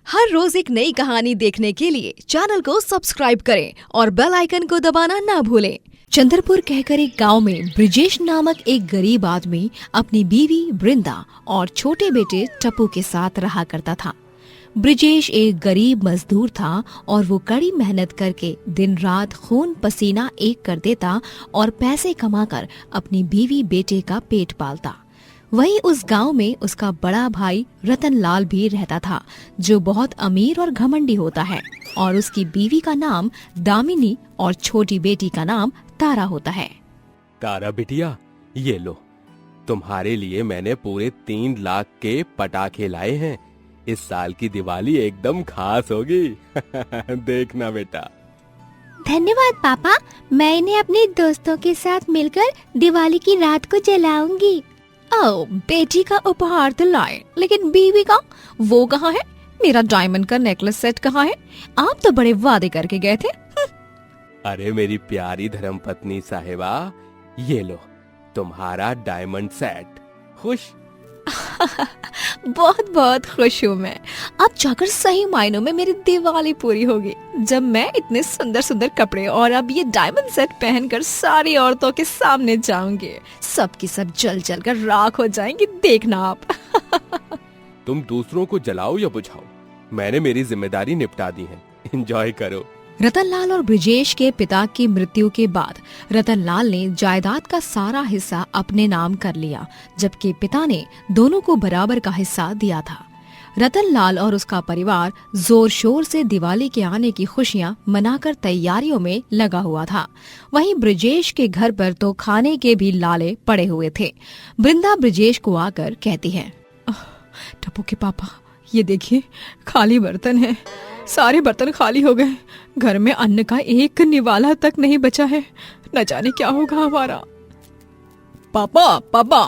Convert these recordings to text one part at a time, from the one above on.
हर रोज एक नई कहानी देखने के लिए चैनल को सब्सक्राइब करें और बेल आइकन को दबाना ना भूलें। चंद्रपुर कहकर एक गांव में ब्रिजेश नामक एक गरीब आदमी अपनी बीवी वृंदा और छोटे बेटे टप्पू के साथ रहा करता था। ब्रिजेश एक गरीब मजदूर था और वो कड़ी मेहनत करके दिन रात खून पसीना एक कर देता और पैसे कमाकर अपनी बीवी बेटे का पेट पालता। वहीं उस गांव में उसका बड़ा भाई रतन लाल भी रहता था, जो बहुत अमीर और घमंडी होता है, और उसकी बीवी का नाम दामिनी और छोटी बेटी का नाम तारा होता है। तारा बिटिया, ये लो, तुम्हारे लिए मैंने पूरे 3 लाख के पटाखे लाए हैं। इस साल की दिवाली एकदम खास होगी। देखना बेटा। धन्यवाद पापा, मैं इन्हें अपने दोस्तों के साथ मिलकर दिवाली की रात को जलाऊंगी। ओ, बेटी का उपहार तो लाए, लेकिन बीवी का वो कहाँ है? मेरा डायमंड का नेकलेस सेट कहाँ है? आप तो बड़े वादे करके गए थे। अरे मेरी प्यारी धर्मपत्नी साहिबा, ये लो तुम्हारा डायमंड सेट। खुश? बहुत बहुत खुश हूँ मैं। अब जाकर सही मायनों में मेरी दिवाली पूरी होगी, जब मैं इतने सुंदर सुंदर कपड़े और अब ये डायमंड सेट पहनकर सारी औरतों के सामने जाऊंगी। सब की सब जल जल कर राख हो जाएंगी, देखना आप। तुम दूसरों को जलाओ या बुझाओ, मैंने मेरी जिम्मेदारी निपटा दी है। एंजॉय करो। रतनलाल और ब्रिजेश के पिता की मृत्यु के बाद रतनलाल ने जायदाद का सारा हिस्सा अपने नाम कर लिया, जबकि पिता ने दोनों को बराबर का हिस्सा दिया था। रतनलाल और उसका परिवार जोर शोर से दिवाली के आने की खुशियां मनाकर तैयारियों में लगा हुआ था। वहीं ब्रिजेश के घर पर तो खाने के भी लाले पड़े हुए थे। वृंदा ब्रिजेश को आकर कहती है, टप्पू के पापा, ये देखिए खाली बर्तन है, सारे बर्तन खाली हो गए। घर में अन्न का एक निवाला तक नहीं बचा है। न जाने क्या होगा हमारा। पापा पापा,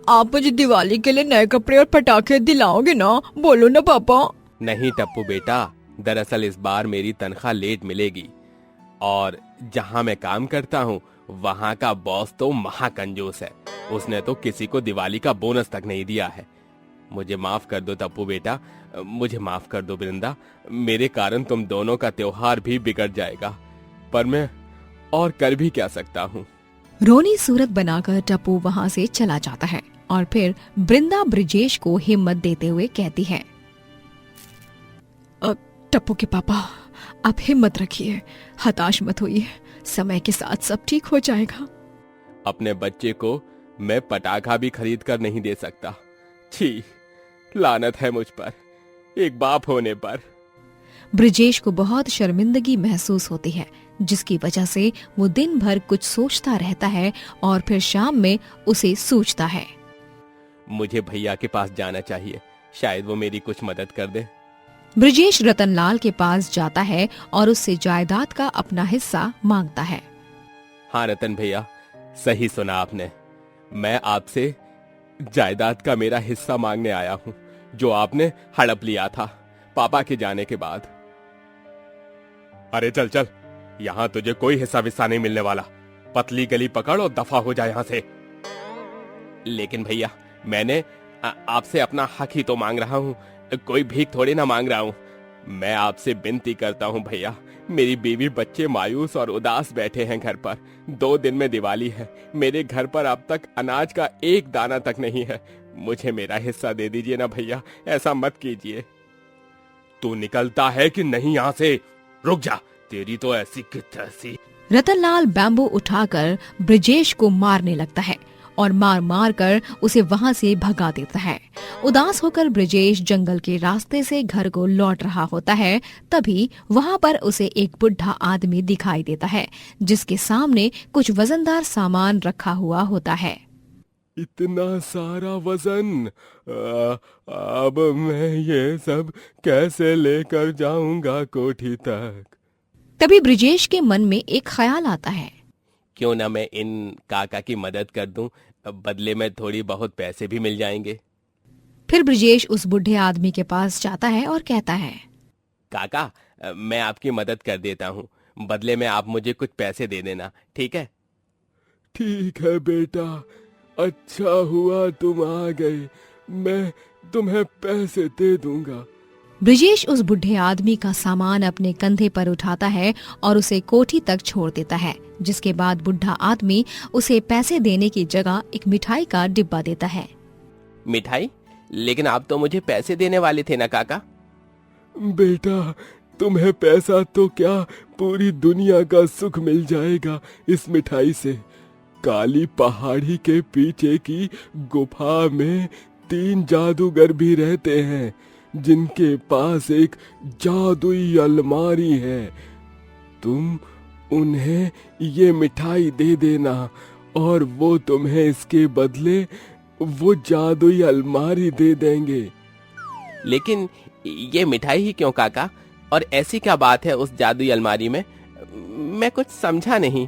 आप मुझे दिवाली के लिए नए कपड़े और पटाखे दिलाओगे ना? बोलो ना पापा। नहीं टप्पू बेटा, दरअसल इस बार मेरी तनख्वाह लेट मिलेगी, और जहाँ मैं काम करता हूँ वहाँ का बॉस तो महाकंजूस है। उसने तो किसी को दिवाली का बोनस तक नहीं दिया है। मुझे माफ कर दो टप्पू बेटा, मुझे माफ कर दो वृंदा। मेरे कारण तुम दोनों का त्योहार भी बिगड़ जाएगा, पर मैं और कर भी क्या सकता हूँ। रोनी सूरत बनाकर टप्पू वहाँ से चला जाता है और फिर वृंदा ब्रिजेश को हिम्मत देते हुए कहती है, टप्पू के पापा, आप हिम्मत रखिए, हताश मत होइए, समय के साथ सब ठीक हो जाएगा। अपने बच्चे को मैं पटाखा भी खरीद कर नहीं दे सकता। छी, लानत है मुझ पर, एक बाप होने पर। ब्रिजेश को बहुत शर्मिंदगी महसूस होती है, जिसकी वजह से वो दिन भर कुछ सोचता रहता है और फिर शाम में उसे सूझता है। मुझे भैया के पास जाना चाहिए, शायद वो मेरी कुछ मदद कर दे। ब्रिजेश रतनलाल के पास जाता है और उससे जायदाद का अपना हिस्सा मांगता है। हाँ रतन भैया, सही सुना आपने। मैं आपसे जायदाद का मेरा हिस्सा मांगने आया हूँ, जो आपने हड़प लिया था पापा के जाने के बाद। अरे चल चल, यहाँ तुझे कोई हिस्सा विस्सा नहीं मिलने वाला। पतली गली पकड़ और दफा हो जा यहाँ से। लेकिन भैया, मैंने आपसे अपना हक ही तो मांग रहा हूँ, कोई भीख थोड़ी ना मांग रहा हूँ। मैं आपसे विनती करता हूँ भैया, मेरी बीवी बच्चे मायूस और उदास बैठे हैं घर पर। 2 दिन में दिवाली है, मेरे घर पर अब तक अनाज का एक दाना तक नहीं है। मुझे मेरा हिस्सा दे दीजिए ना भैया, ऐसा मत कीजिए। तू निकलता है कि नहीं यहाँ से? रुक जा, तेरी तो ऐसी की तैसी। रतनलाल बैम्बू उठाकर ब्रिजेश को मारने लगता है और मार मार कर उसे वहाँ से भगा देता है। उदास होकर ब्रिजेश जंगल के रास्ते से घर को लौट रहा होता है, तभी वहाँ पर उसे एक बुढ़ा आदमी दिखाई देता है, जिसके सामने कुछ वजनदार सामान रखा हुआ होता है। इतना सारा वजन, अब मैं ये सब कैसे लेकर जाऊंगा कोठी तक? तभी ब्रिजेश के मन में एक ख्याल आता है, क्यों ना मैं इन काका की मदद कर दूं, बदले में थोड़ी बहुत पैसे भी मिल जाएंगे। फिर ब्रिजेश उस बुढ़े आदमी के पास जाता है और कहता है, काका, मैं आपकी मदद कर देता हूँ, बदले में आप मुझे कुछ पैसे दे देना, ठीक है? ठीक है बेटा, अच्छा हुआ तुम आ गए, मैं तुम्हें पैसे दे दूंगा। ब्रिजेश उस बुढ़े आदमी का सामान अपने कंधे पर उठाता है और उसे कोठी तक छोड़ देता है, जिसके बाद बुढ़ा आदमी उसे पैसे देने की जगह एक मिठाई का डिब्बा देता है। मिठाई? लेकिन आप तो मुझे पैसे देने वाले थे ना काका। बेटा, तुम्हें पैसा तो क्या, पूरी दुनिया का सुख मिल जाएगा इस मिठाई से। काली पहाड़ी के पीछे की गुफा में 3 जादूगर भी रहते हैं, जिनके पास एक जादुई अलमारी है। तुम उन्हें ये मिठाई दे देना और वो तुम्हें इसके बदले वो जादुई अलमारी दे देंगे। लेकिन ये मिठाई ही क्यों काका? और ऐसी क्या बात है उस जादुई अलमारी में? मैं कुछ समझा नहीं।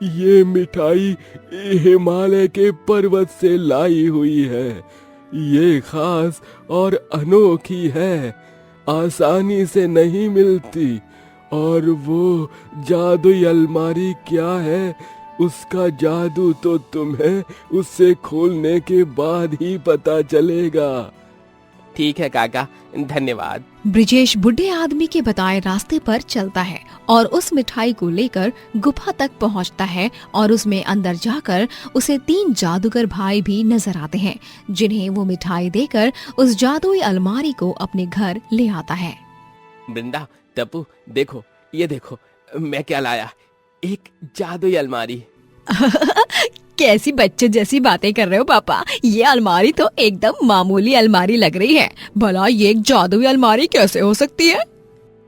ये मिठाई हिमालय के पर्वत से लाई हुई है। ये खास और अनोखी है, आसानी से नहीं मिलती। और वो जादुई अलमारी क्या है, उसका जादू तो तुम्हें उससे खोलने के बाद ही पता चलेगा। ठीक है काका, धन्यवाद। ब्रिजेश बुढ़े आदमी के बताए रास्ते पर चलता है और उस मिठाई को लेकर गुफा तक पहुंचता है और उसमें अंदर जाकर उसे 3 जादूगर भाई भी नजर आते हैं, जिन्हें वो मिठाई देकर उस जादुई अलमारी को अपने घर ले आता है। वृंदा, टप्पू, देखो, ये देखो मैं क्या लाया, एक जादुई अलमारी। कैसी बच्चे जैसी बातें कर रहे हो पापा, ये अलमारी तो एकदम मामूली अलमारी लग रही है। भला ये एक जादुई अलमारी कैसे हो सकती है?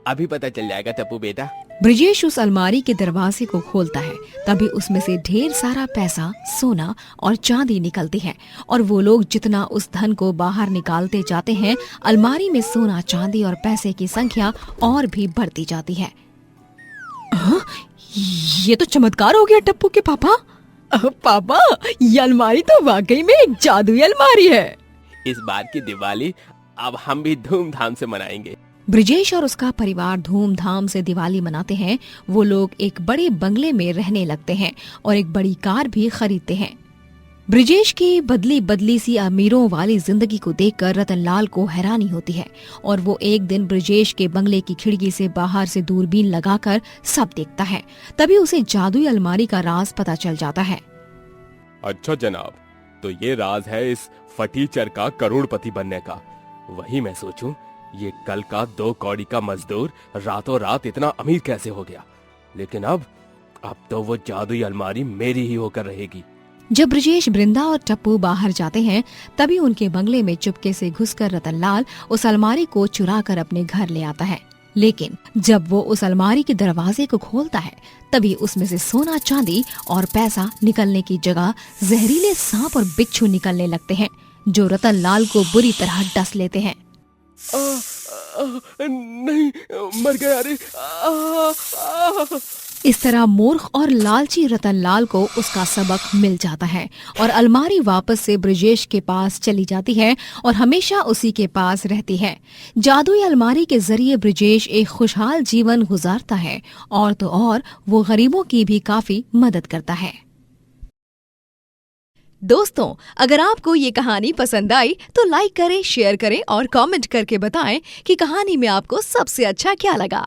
अभी पता चल जाएगा टप्पू बेटा। ब्रिजेश उस अलमारी के दरवाजे को खोलता है, तभी उसमें से ढेर सारा पैसा, सोना और चांदी निकलती है और वो लोग जितना उस धन को बाहर निकालते जाते हैं, अलमारी में सोना, चांदी और पैसे की संख्या और भी बढ़ती जाती है। ये तो चमत्कार हो गया टप्पू के पापा। पापा, ये अलमारी तो वाकई में एक जादुई अलमारी है। इस बार की दिवाली अब हम भी धूमधाम से मनाएंगे। ब्रिजेश और उसका परिवार धूमधाम से दिवाली मनाते हैं। वो लोग एक बड़े बंगले में रहने लगते हैं और एक बड़ी कार भी खरीदते हैं। ब्रिजेश की बदली बदली सी अमीरों वाली जिंदगी को देखकर रतनलाल को हैरानी होती है और वो एक दिन ब्रिजेश के बंगले की खिड़की से बाहर से दूरबीन लगाकर सब देखता है। तभी उसे जादुई अलमारी का राज पता चल जाता है। अच्छा जनाब, तो ये राज है इस फटीचर का करोड़पति बनने का। वही मैं सोचूं, ये कल का 2 कौड़ी का मजदूर रातों रात इतना अमीर कैसे हो गया। लेकिन अब तो वो जादुई अलमारी मेरी ही होकर रहेगी। जब ब्रिजेश, वृंदा और टप्पू बाहर जाते हैं, तभी उनके बंगले में चुपके से घुसकर रतनलाल उस अलमारी को चुरा कर अपने घर ले आता है। लेकिन जब वो उस अलमारी के दरवाजे को खोलता है, तभी उसमें से सोना, चांदी और पैसा निकलने की जगह जहरीले सांप और बिच्छू निकलने लगते हैं, जो रतनलाल को बुरी तरह डस लेते हैं। नहीं, मर गया रे। इस तरह मूर्ख और लालची रतनलाल को उसका सबक मिल जाता है और अलमारी वापस से ब्रिजेश के पास चली जाती है और हमेशा उसी के पास रहती है। जादुई अलमारी के जरिए ब्रिजेश एक खुशहाल जीवन गुजारता है और तो और वो गरीबों की भी काफी मदद करता है। दोस्तों, अगर आपको ये कहानी पसंद आई तो लाइक करें, शेयर करें और कमेंट करके बताएं कि कहानी में आपको सबसे अच्छा क्या लगा।